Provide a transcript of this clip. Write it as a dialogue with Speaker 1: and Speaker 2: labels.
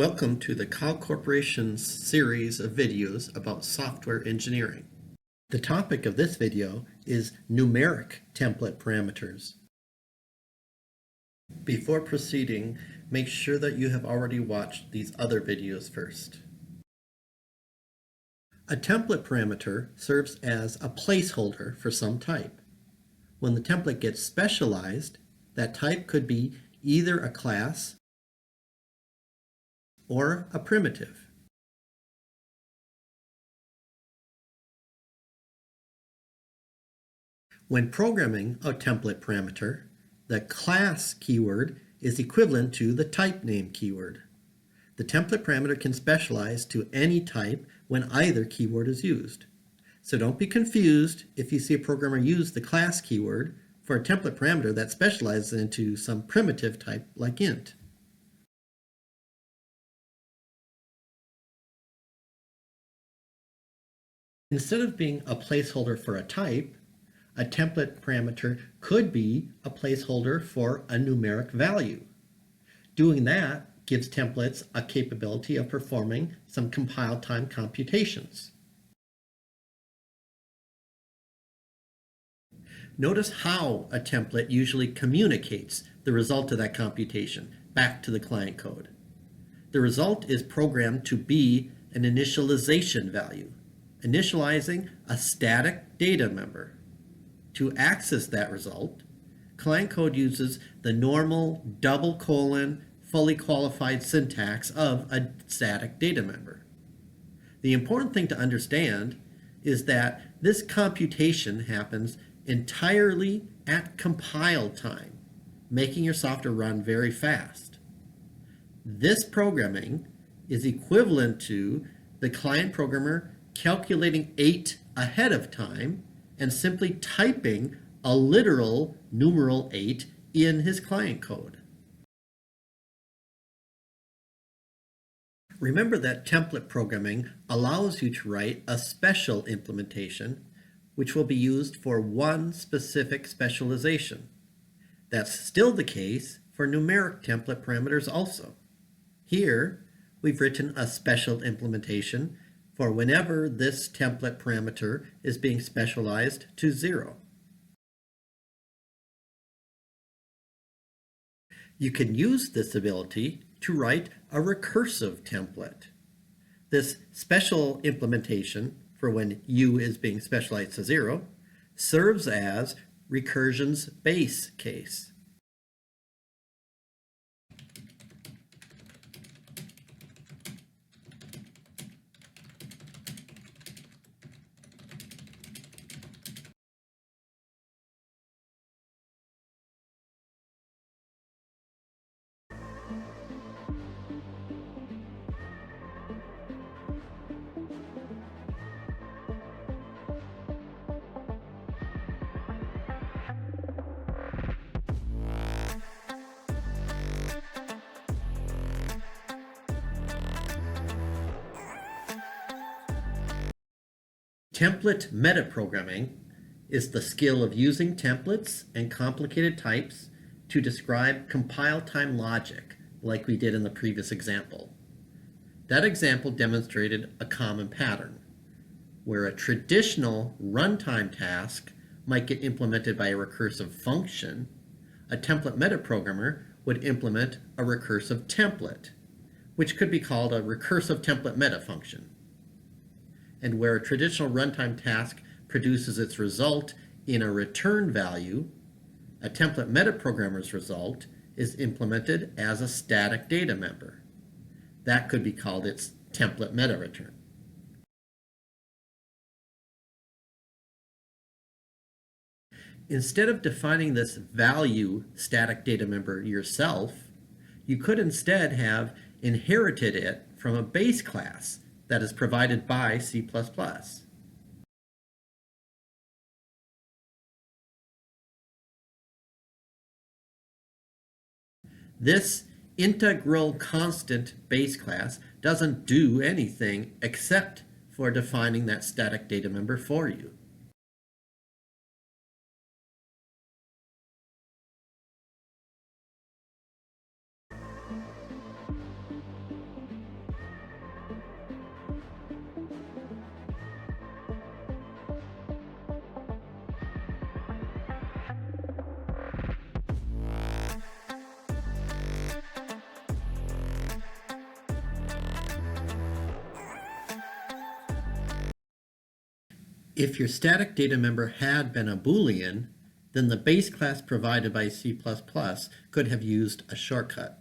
Speaker 1: Welcome to the Cal Corporation's series of videos about software engineering. The topic of this video is numeric template parameters. Before proceeding, make sure that you have already watched these other videos first. A template parameter serves as a placeholder for some type. When the template gets specialized, that type could be either a class or a primitive. When programming a template parameter, the class keyword is equivalent to the type name keyword. The template parameter can specialize to any type when either keyword is used. So don't be confused if you see a programmer use the class keyword for a template parameter that specializes into some primitive type like int. Instead of being a placeholder for a type, a template parameter could be a placeholder for a numeric value. Doing that gives templates a capability of performing some compile time computations. Notice how a template usually communicates the result of that computation back to the client code. The result is programmed to be an initialization value, initializing a static data member. To access that result, client code uses the normal double colon fully qualified syntax of a static data member. The important thing to understand is that this computation happens entirely at compile time, making your software run very fast. This programming is equivalent to the client programmer calculating 8 ahead of time and simply typing a literal numeral 8 in his client code. Remember that template programming allows you to write a special implementation which will be used for one specific specialization. That's still the case for numeric template parameters also. Here, we've written a special implementation for whenever this template parameter is being specialized to 0. You can use this ability to write a recursive template. This special implementation for when U is being specialized to 0 serves as recursion's base case. Template metaprogramming is the skill of using templates and complicated types to describe compile time logic like we did in the previous example. That example demonstrated a common pattern where a traditional runtime task might get implemented by a recursive function. A template metaprogrammer would implement a recursive template, which could be called a recursive template meta function. And where a traditional runtime task produces its result in a return value, a template metaprogrammer's result is implemented as a static data member. That could be called its template meta return. Instead of defining this value static data member yourself, you could instead have inherited it from a base class that is provided by C++. This integral constant base class doesn't do anything except for defining that static data member for you. If your static data member had been a Boolean, then the base class provided by C++ could have used a shortcut.